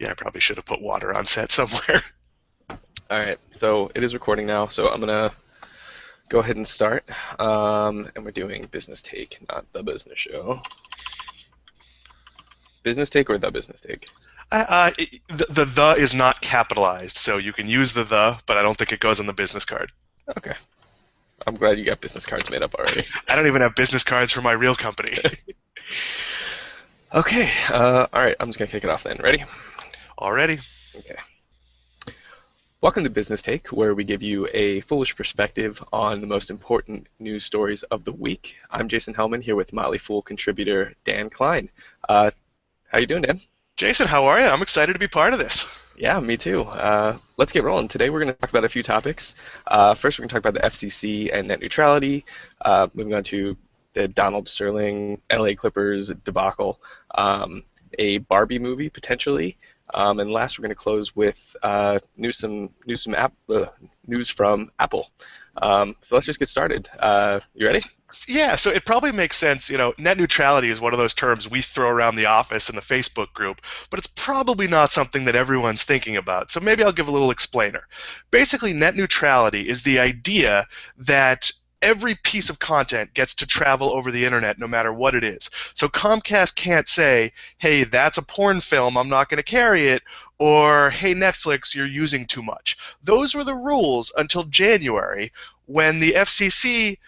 Yeah, I probably should have put water on set somewhere. All right, so it is recording now, so I'm gonna go ahead and start. And we're doing business take, not the business show. Business take or the business take? The is not capitalized, so you can use the, but I don't think it goes on the business card. Okay, I'm glad you got business cards made up already. I don't even have business cards for my real company. Okay, all right, I'm just gonna kick it off then. Ready? Already? Okay. Welcome to Business Take, where we give you a foolish perspective on the most important news stories of the week. I'm Jason Hellman here with Motley Fool contributor Dan Klein. How you doing, Dan? Jason, how are you? I'm excited to be part of this. Yeah, me too. Let's get rolling. Today we're going to talk about a few topics. First, we're going to talk about the FCC and net neutrality. Moving on to the Donald Sterling LA Clippers debacle, a Barbie movie potentially, and last we're going to close with news from Apple. So let's just get started. You ready? Yeah, so it probably makes sense. Net neutrality is one of those terms we throw around the office in the Facebook group, but it's probably not something that everyone's thinking about. So maybe I'll give a little explainer. Basically, net neutrality is the idea that every piece of content gets to travel over the internet no matter what it is. So Comcast can't say, hey, that's a porn film, I'm not going to carry it, or hey, Netflix, you're using too much. Those were the rules until January when the FCC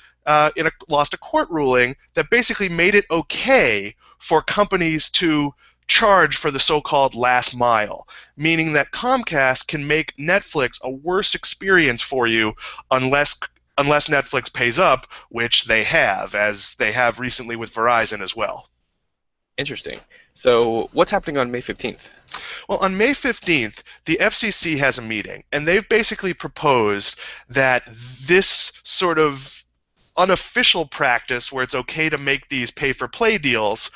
lost a court ruling that basically made it okay for companies to charge for the so-called last mile, meaning that Comcast can make Netflix a worse experience for you unless Netflix pays up, which they have, as they have recently with Verizon as well. Interesting. So what's happening on May 15th? Well, on May 15th, the FCC has a meeting, and they've basically proposed that this sort of unofficial practice where it's okay to make these pay-for-play deals,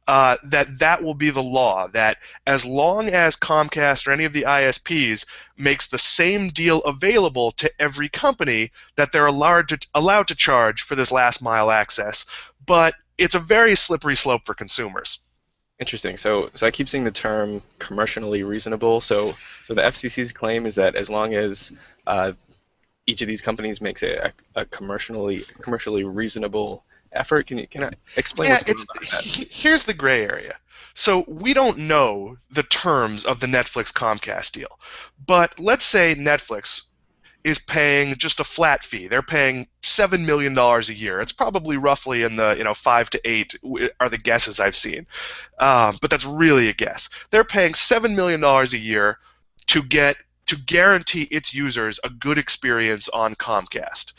that will be the law, that as long as Comcast or any of the ISPs makes the same deal available to every company, that they're allowed to charge for this last mile access. But it's a very slippery slope for consumers. Interesting. So I keep seeing the term commercially reasonable. So the FCC's claim is that as long as each of these companies makes a commercially reasonable effort, can I explain what's going on with that? Here's the gray area. So we don't know the terms of the Netflix-Comcast deal, but let's say Netflix is paying just a flat fee. They're paying $7 million a year. It's probably roughly in the 5 to 8 are the guesses I've seen, but that's really a guess. They're paying $7 million a year to guarantee its users a good experience on Comcast.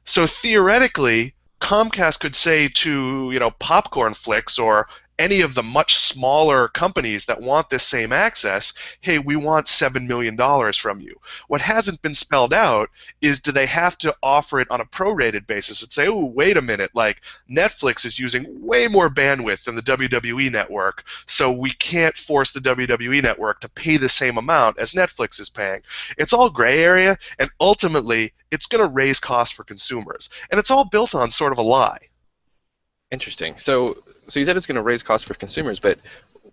So theoretically, Comcast could say to Popcorn Flicks or any of the much smaller companies that want this same access, hey, we want $7 million from you. What hasn't been spelled out is, do they have to offer it on a prorated basis and say, oh, wait a minute, like Netflix is using way more bandwidth than the WWE network, so we can't force the WWE network to pay the same amount as Netflix is paying. It's all gray area, and ultimately, it's going to raise costs for consumers. And it's all built on sort of a lie. Interesting. So you said it's going to raise costs for consumers, but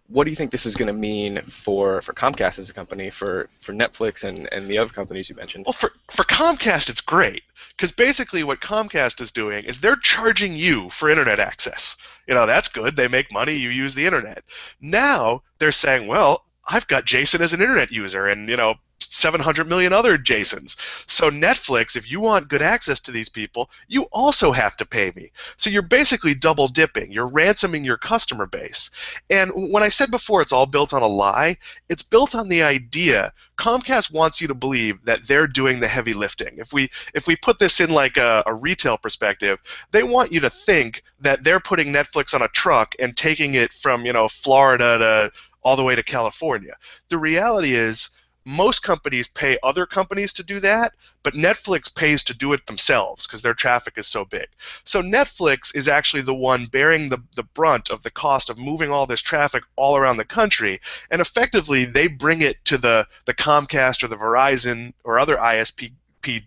what do you think this is going to mean for Comcast as a company, for Netflix and the other companies you mentioned? Well, for Comcast, it's great, because basically what Comcast is doing is they're charging you for internet access. That's good. They make money. You use the internet. Now they're saying, well, I've got Jason as an internet user, and 700 million other Jasons. So Netflix, if you want good access to these people, you also have to pay me. So you're basically double dipping. You're ransoming your customer base. And when I said before it's all built on a lie, it's built on the idea Comcast wants you to believe that they're doing the heavy lifting. If we put this in like a retail perspective, they want you to think that they're putting Netflix on a truck and taking it from Florida to all the way to California. The reality is, most companies pay other companies to do that, but Netflix pays to do it themselves because their traffic is so big. So Netflix is actually the one bearing the brunt of the cost of moving all this traffic all around the country, and effectively they bring it to the Comcast or the Verizon or other ISP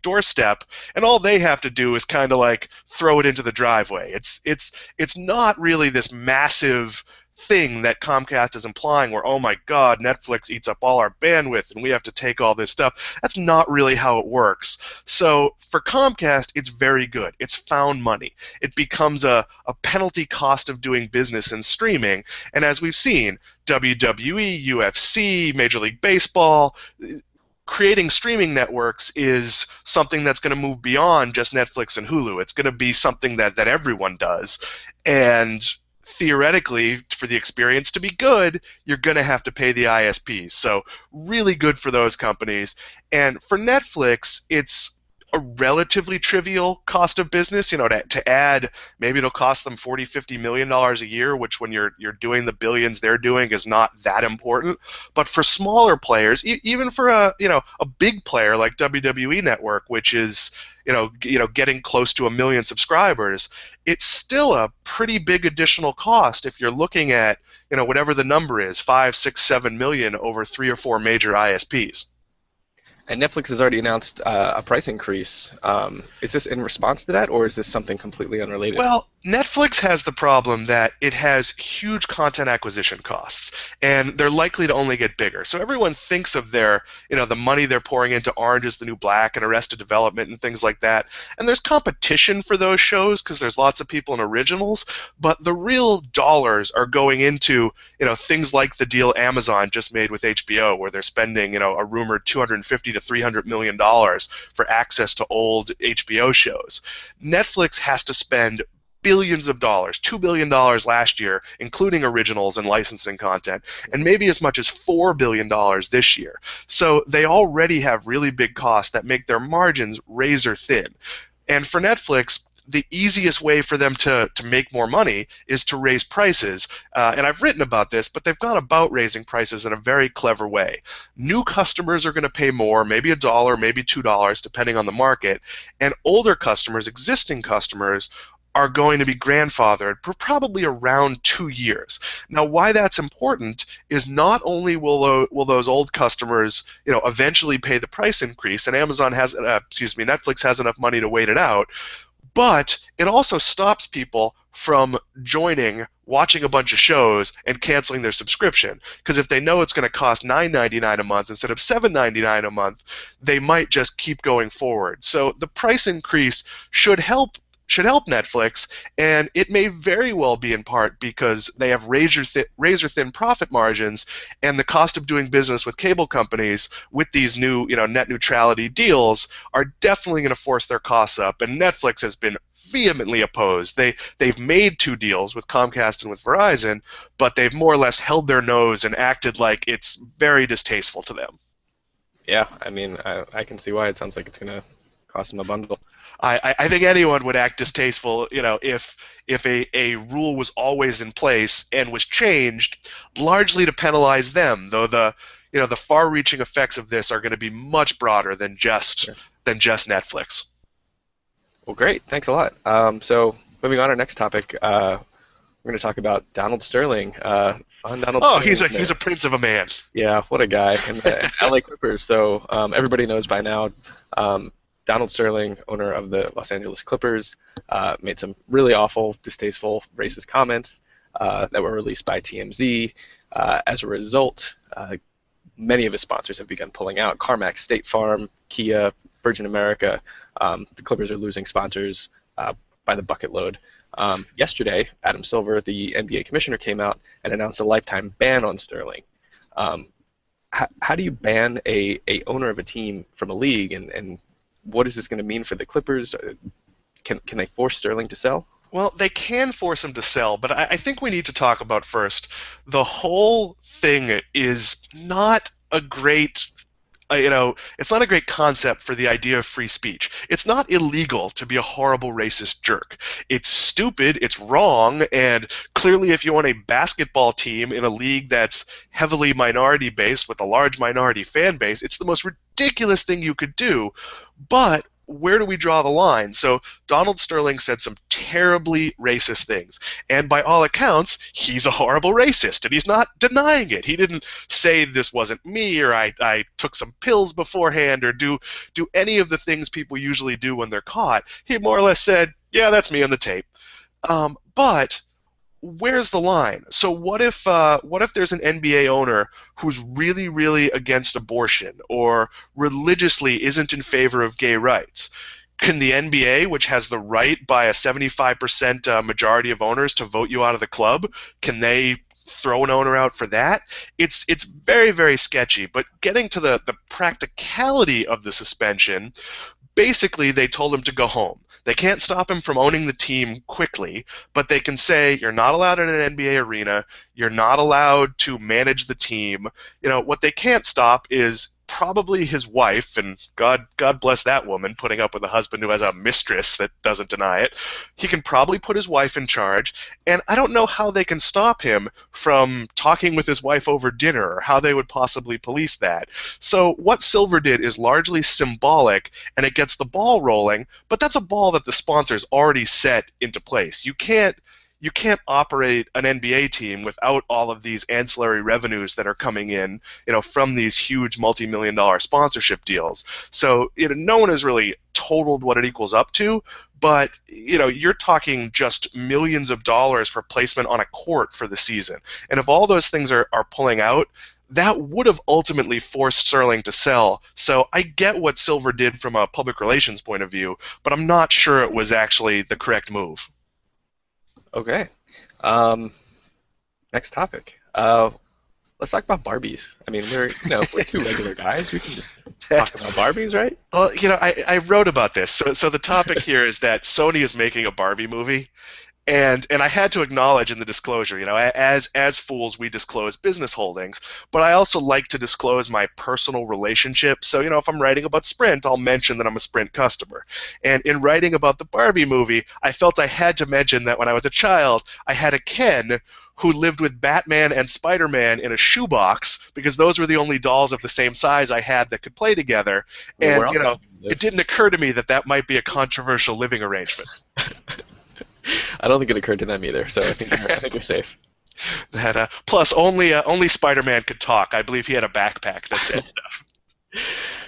doorstep, and all they have to do is kind of like throw it into the driveway. It's not really this massive thing that Comcast is implying where, oh my God, Netflix eats up all our bandwidth and we have to take all this stuff. That's not really how it works. So for Comcast, it's very good. It's found money. It becomes a penalty cost of doing business in streaming. And as we've seen, WWE, UFC, Major League Baseball, creating streaming networks is something that's going to move beyond just Netflix and Hulu. It's going to be something that everyone does. And theoretically, for the experience to be good, you're going to have to pay the ISPs. So really good for those companies. And for Netflix, it's a relatively trivial cost of business. To add, maybe it'll cost them $40-50 million a year, which when you're doing the billions they're doing is not that important. But for smaller players, even for a big player like WWE Network, which is getting close to 1 million subscribers, it's still a pretty big additional cost if you're looking at whatever the number is, 5, 6, 7 million over 3 or 4 major ISPs. And Netflix has already announced a price increase. Is this in response to that, or is this something completely unrelated? Well, Netflix has the problem that it has huge content acquisition costs, and they're likely to only get bigger. So everyone thinks of the money they're pouring into Orange is the New Black and Arrested Development and things like that. And there's competition for those shows because there's lots of people in originals, but the real dollars are going into things like the deal Amazon just made with HBO, where they're spending a rumored $250 to $300 million for access to old HBO shows. Netflix has to spend billions of dollars, $2 billion last year, including originals and licensing content, and maybe as much as $4 billion this year. So they already have really big costs that make their margins razor thin. And for Netflix, the easiest way for them to make more money is to raise prices. And I've written about this, but they've gone about raising prices in a very clever way. New customers are going to pay more, maybe $1, maybe $2, depending on the market. And older customers, existing customers, are going to be grandfathered for probably around 2 years. Now, why that's important is not only will those old customers, eventually pay the price increase, and Netflix has enough money to wait it out, but it also stops people from joining, watching a bunch of shows, and canceling their subscription. Because if they know it's going to cost $9.99 a month instead of $7.99 a month, they might just keep going forward. So the price increase should help Netflix, and it may very well be in part because they have razor-thin profit margins, and the cost of doing business with cable companies with these new net neutrality deals are definitely going to force their costs up, and Netflix has been vehemently opposed. They've made 2 deals with Comcast and with Verizon, but they've more or less held their nose and acted like it's very distasteful to them. Yeah, I mean, I can see why. It sounds like it's going to cost them a bundle. I think anyone would act distasteful, if a rule was always in place and was changed largely to penalize them. Though the far-reaching effects of this are going to be much broader than just Netflix. Well, great. Thanks a lot. So moving on, our next topic, we're going to talk about Donald Sterling. Donald Sterling, he's a prince of a man. Yeah, what a guy. And the LA Clippers. So everybody knows by now. Donald Sterling, owner of the Los Angeles Clippers, made some really awful, distasteful, racist comments that were released by TMZ. As a result, many of his sponsors have begun pulling out. CarMax, State Farm, Kia, Virgin America. The Clippers are losing sponsors by the bucket load. Yesterday, Adam Silver, the NBA commissioner, came out and announced a lifetime ban on Sterling. How do you ban a owner of a team from a league, and what is this going to mean for the Clippers? Can they force Sterling to sell? Well, they can force him to sell, but I think we need to talk about first, the whole thing is not a great it's not a great concept for the idea of free speech. It's not illegal to be a horrible racist jerk. It's stupid, it's wrong, and clearly if you want a basketball team in a league that's heavily minority-based with a large minority fan base, it's the most ridiculous thing you could do. But where do we draw the line? So Donald Sterling said some terribly racist things, and by all accounts, he's a horrible racist, and he's not denying it. He didn't say this wasn't me, or I took some pills beforehand, or do any of the things people usually do when they're caught. He more or less said, yeah, that's me on the tape. But where's the line? So what if there's an NBA owner who's really, really against abortion or religiously isn't in favor of gay rights? Can the NBA, which has the right by a 75% majority of owners to vote you out of the club, can they throw an owner out for that? It's very, very sketchy. But getting to the practicality of the suspension, basically they told him to go home. They can't stop him from owning the team quickly, but they can say you're not allowed in an NBA arena, you're not allowed to manage the team. What they can't stop is probably his wife, and God bless that woman putting up with a husband who has a mistress that doesn't deny it. He can probably put his wife in charge, and I don't know how they can stop him from talking with his wife over dinner or how they would possibly police that. So what Silver did is largely symbolic, and it gets the ball rolling, but that's a ball that the sponsors already set into place. You can't operate an NBA team without all of these ancillary revenues that are coming in, from these huge multi-million-dollar sponsorship deals. So, no one has really totaled what it equals up to, but you're talking just millions of dollars for placement on a court for the season. And if all those things are pulling out, that would have ultimately forced Sterling to sell. So I get what Silver did from a public relations point of view, but I'm not sure it was actually the correct move. Okay. Next topic. Let's talk about Barbies. I mean, we're two regular guys. We can just talk about Barbies, right? Well, I wrote about this. So the topic here is that Sony is making a Barbie movie, and I had to acknowledge in the disclosure, as fools we disclose business holdings, but I also like to disclose my personal relationship. So, if I'm writing about Sprint, I'll mention that I'm a Sprint customer. And in writing about the Barbie movie, I felt I had to mention that when I was a child, I had a Ken who lived with Batman and Spider-Man in a shoebox because those were the only dolls of the same size I had that could play together. Well, And, it didn't occur to me that that might be a controversial living arrangement. I don't think it occurred to them either, so I think you're safe. That plus only Spider-Man could talk. I believe he had a backpack that said stuff.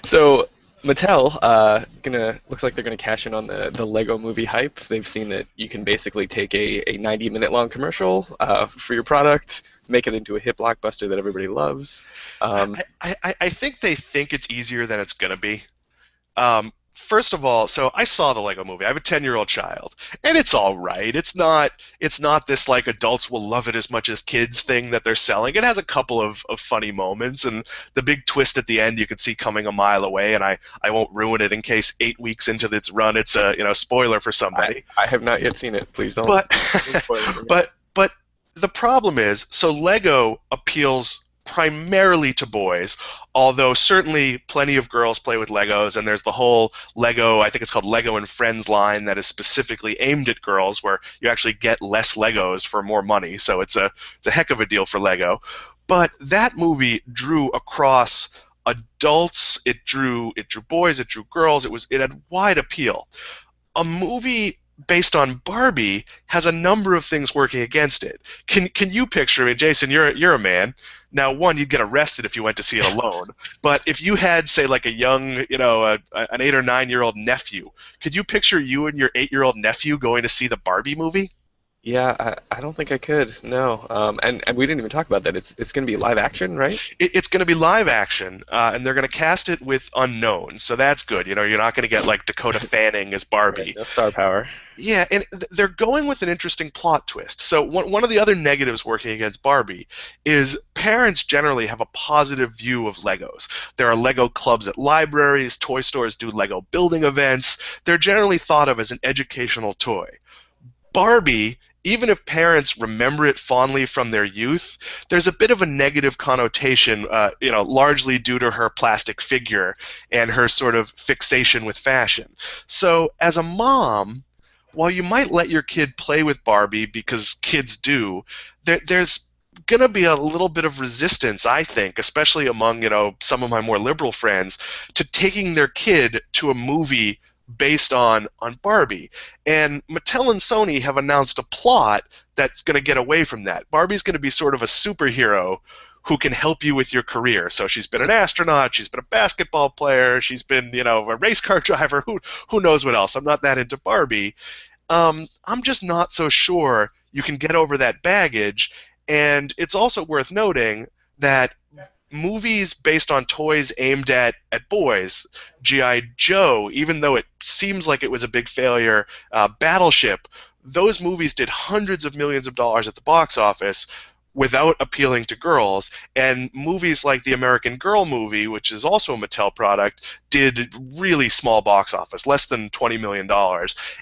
So Mattel looks like they're gonna cash in on the Lego Movie hype. They've seen that you can basically take a 90-minute long commercial for your product, make it into a hit blockbuster that everybody loves. I think they think it's easier than it's gonna be. First of all, so I saw the Lego Movie. I have a 10-year-old child, and it's all right. It's not this like adults will love it as much as kids thing that they're selling. It has a couple of funny moments, and the big twist at the end you can see coming a mile away. And I won't ruin it in case 8 weeks into its run it's a spoiler for somebody. I have not yet seen it. Please don't. But don't spoil it for me. but the problem is, so Lego appeals primarily to boys, although certainly plenty of girls play with Legos, and there's the whole Lego, I think it's called Lego and Friends line that is specifically aimed at girls, where you actually get less Legos for more money, so it's a heck of a deal for Lego. But that movie drew across adults, it drew boys, it drew girls, it had wide appeal. A movie based on Barbie has a number of things working against it. Can you picture? I mean, Jason, you're a man. Now, one, you'd get arrested if you went to see it alone. But if you had, say, like a young, an 8 or 9-year-old nephew, could you picture you and your 8-year-old nephew going to see the Barbie movie? Yeah, I don't think I could. No. And we didn't even talk about that. It's going to be live action, right? It's going to be live action, and they're going to cast it with unknowns, so that's good. You're not going to get like Dakota Fanning as Barbie. Right, no star power. Yeah, and they're going with an interesting plot twist. So one of the other negatives working against Barbie is parents generally have a positive view of Legos. There are Lego clubs at libraries, toy stores do Lego building events. They're generally thought of as an educational toy. Barbie, even if parents remember it fondly from their youth, there's a bit of a negative connotation, largely due to her plastic figure and her sort of fixation with fashion. So as a mom, while you might let your kid play with Barbie because kids do, there's going to be a little bit of resistance, I think, especially among some of my more liberal friends, to taking their kid to a movie based on Barbie. And Mattel and Sony have announced a plot that's going to get away from that. Barbie's going to be sort of a superhero who can help you with your career. So she's been an astronaut, she's been a basketball player, she's been, a race car driver, who knows what else. I'm not that into Barbie. I'm just not so sure you can get over that baggage. And it's also worth noting that movies based on toys aimed at boys, G.I. Joe, even though it seems like it was a big failure, Battleship, those movies did hundreds of millions of dollars at the box office without appealing to girls. And movies like the American Girl movie, which is also a Mattel product, did really small box office, less than $20 million.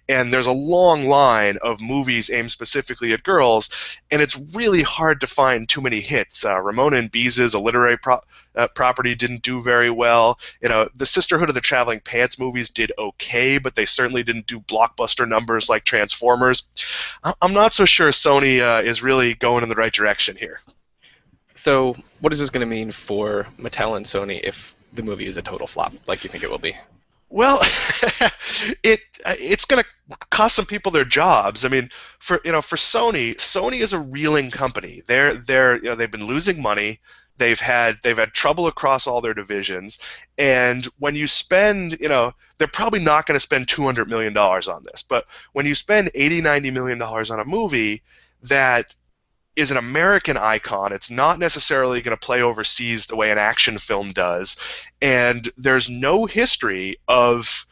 And there's a long line of movies aimed specifically at girls, and it's really hard to find too many hits. Ramona and Beezus, a literary property, didn't do very well. The Sisterhood of the Traveling Pants movies did okay, but they certainly didn't do blockbuster numbers like Transformers. I'm not so sure Sony is really going in the right direction here. So, what is this going to mean for Mattel and Sony if the movie is a total flop, like you think it will be? Well, it's going to cost some people their jobs. I mean, for Sony is a reeling company. They've been losing money. They've had trouble across all their divisions, and when you spend, they're probably not going to spend $200 million on this, but when you spend $80-90 million on a movie that is an American icon, it's not necessarily going to play overseas the way an action film does, and there's no history of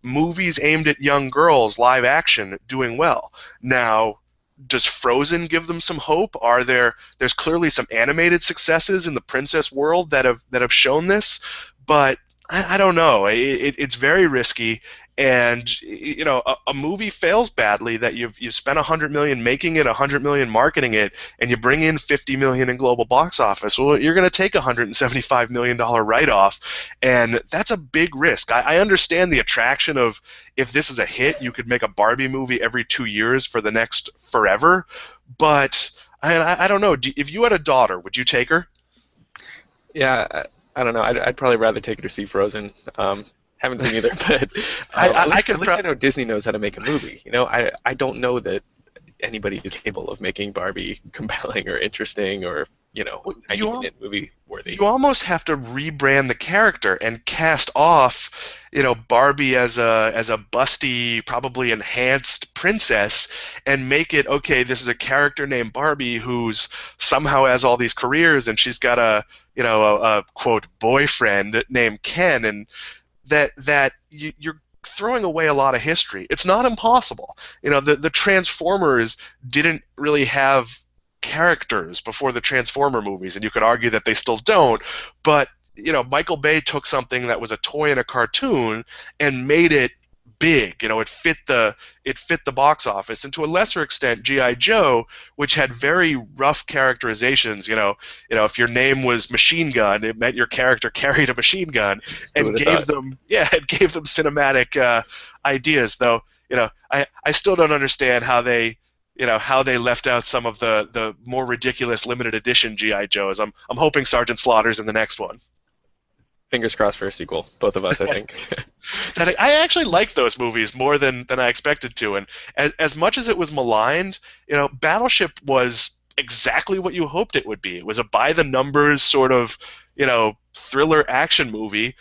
movies aimed at young girls, live action, doing well. Now, does Frozen give them some hope? There's clearly some animated successes in the princess world that have shown this, but I don't know. It's very risky, and a movie fails badly that you've spent $100 million making it, $100 million marketing it, and you bring in $50 million in global box office. Well, you're going to take a $175 million write-off, and that's a big risk. I understand the attraction of, if this is a hit, you could make a Barbie movie every 2 years for the next forever, but I don't know. If you had a daughter, would you take her? Yeah, I don't know. I'd probably rather take her to see Frozen. Haven't seen either, but I at least I know Disney knows how to make a movie. I don't know that anybody is capable of making Barbie compelling or interesting or movie worthy. You almost have to rebrand the character and cast off, Barbie as a busty, probably enhanced princess, and make it, okay, this is a character named Barbie who's somehow has all these careers, and she's got a quote boyfriend named Ken, and you're throwing away a lot of history. It's not impossible. The Transformers didn't really have characters before the Transformer movies, and you could argue that they still don't, but Michael Bay took something that was a toy and a cartoon and made it big. It fit the box office, and to a lesser extent, G.I. Joe, which had very rough characterizations. If your name was Machine Gun, it meant your character carried a machine gun, and gave them cinematic ideas. Though I still don't understand how they left out some of the more ridiculous limited edition G.I. Joes. I'm hoping Sergeant Slaughter's in the next one. Fingers crossed for a sequel, both of us, I think. I actually liked those movies more than I expected to, and as much as it was maligned, Battleship was exactly what you hoped it would be. It was a by-the-numbers sort of, thriller action movie,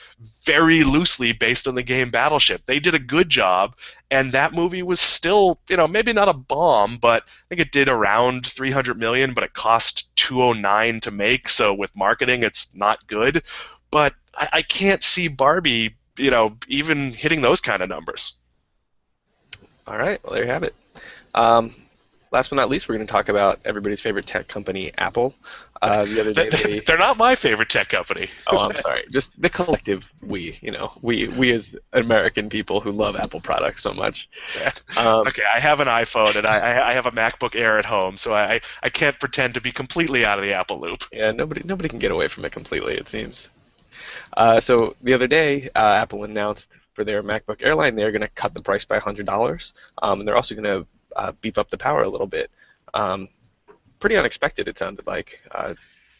very loosely based on the game Battleship. They did a good job, and that movie was still, maybe not a bomb, but I think it did around $300 million, but it cost $209 to make, so with marketing, it's not good. But I can't see Barbie, even hitting those kind of numbers. All right, well, there you have it. Last but not least, we're going to talk about everybody's favorite tech company, Apple. The other day, they're not my favorite tech company. Oh, I'm sorry. Just the collective we as American people who love Apple products so much. Okay, I have an iPhone and I have a MacBook Air at home, so I can't pretend to be completely out of the Apple loop. Yeah, nobody can get away from it completely, it seems. So the other day, Apple announced for their MacBook Air line they're going to cut the price by $100, and they're also going to beef up the power a little bit. Pretty unexpected, it sounded like.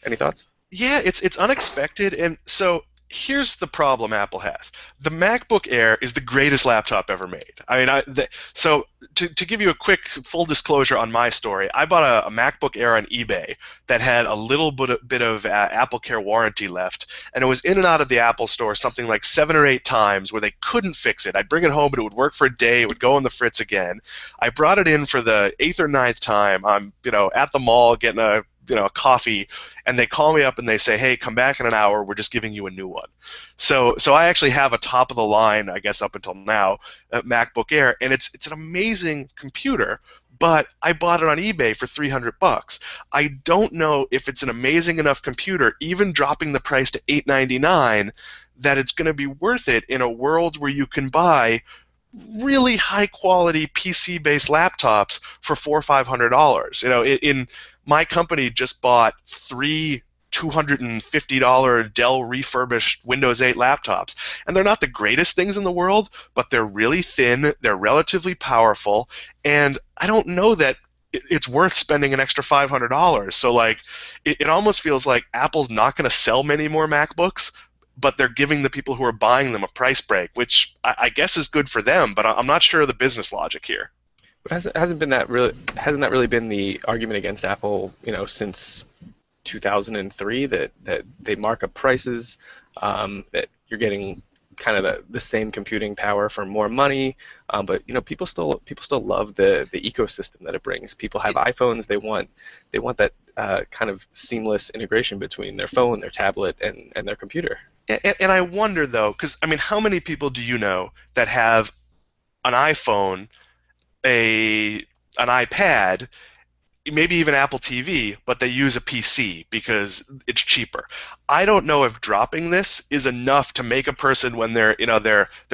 Any thoughts? Yeah, it's unexpected, and so here's the problem Apple has. The MacBook Air is the greatest laptop ever made. I mean, so to give you a quick full disclosure on my story, I bought a MacBook Air on eBay that had a little bit of Apple Care warranty left, and it was in and out of the Apple Store something like 7 or 8 times where they couldn't fix it. I'd bring it home, but it would work for a day. It would go on the fritz again. I brought it in for the 8th or 9th time. I'm at the mall getting a coffee, and they call me up and they say, hey, come back in an hour, we're just giving you a new one. So I actually have a top of the line, I guess up until now, MacBook Air, and it's an amazing computer, but I bought it on eBay for $300. I don't know if it's an amazing enough computer, even dropping the price to $899, that it's going to be worth it in a world where you can buy really high quality PC based laptops for $400 or $500. In my company just bought 3 $250 Dell refurbished Windows 8 laptops, and they're not the greatest things in the world, but they're really thin, they're relatively powerful, and I don't know that it's worth spending an extra $500. So it almost feels like Apple's not going to sell many more MacBooks, but they're giving the people who are buying them a price break, which I guess is good for them, but I'm not sure of the business logic here. But hasn't that really been the argument against Apple, since 2003, that they mark up prices, that you're getting kind of the same computing power for more money, but people still love the ecosystem that it brings. People have iPhones, they want that kind of seamless integration between their phone, their tablet, and their computer. And I wonder though, because I mean, how many people do you know that have an iPhone, an iPad, maybe even Apple TV, but they use a PC because it's cheaper? I don't know if dropping this is enough to make a person, when they're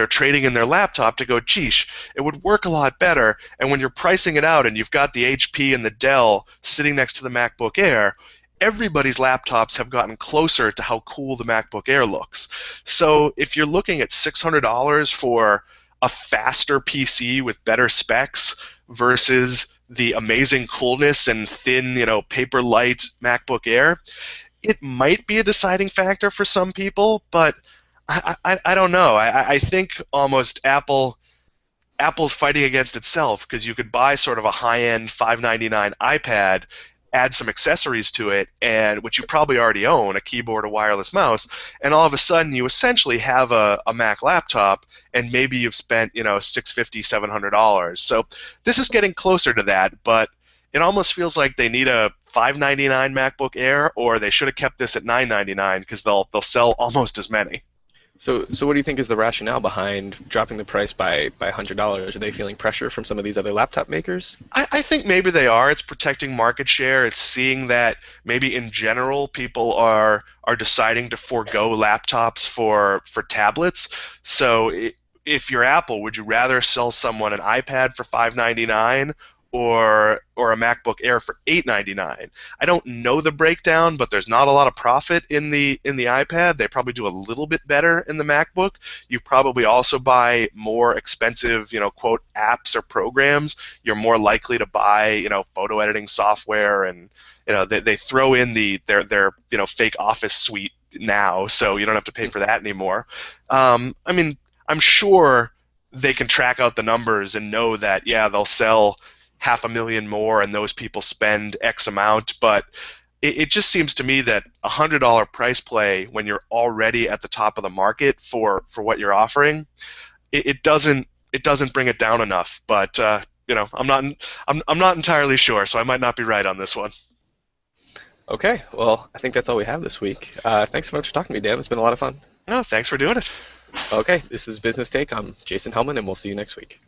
trading in their laptop, to go, geesh, it would work a lot better. And when you're pricing it out and you've got the HP and the Dell sitting next to the MacBook Air, everybody's laptops have gotten closer to how cool the MacBook Air looks. So if you're looking at $600 for a faster PC with better specs versus the amazing coolness and thin, paper light MacBook Air, it might be a deciding factor for some people, but I don't know. I think almost Apple's fighting against itself, because you could buy sort of a high-end $599 iPad, add some accessories to it, and which you probably already own, a keyboard, a wireless mouse, and all of a sudden you essentially have a Mac laptop, and maybe you've spent $650, $700. So this is getting closer to that, but it almost feels like they need a $599 MacBook Air, or they should have kept this at $999, because they'll sell almost as many. So what do you think is the rationale behind dropping the price by $100? Are they feeling pressure from some of these other laptop makers? I think maybe they are. It's protecting market share. It's seeing that maybe in general people are deciding to forego laptops for tablets. So if you're Apple, would you rather sell someone an iPad for $599 or a MacBook Air for $899? I don't know the breakdown, but there's not a lot of profit in the iPad. They probably do a little bit better in the MacBook. You probably also buy more expensive, quote, apps or programs. You're more likely to buy, photo editing software, and they throw in their fake Office suite now, so you don't have to pay for that anymore. I mean, I'm sure they can track out the numbers and know that, yeah, they'll sell 500,000 more and those people spend X amount, but it just seems to me that $100 price play, when you're already at the top of the market for what you're offering, it doesn't bring it down enough. But I'm not entirely sure, so I might not be right on this one. Okay, well, I think that's all we have this week. Thanks so much for talking to me, Dan. It's been a lot of fun. No, thanks for doing it. Okay, this is Business Take. I'm Jason Hellman, and we'll see you next week.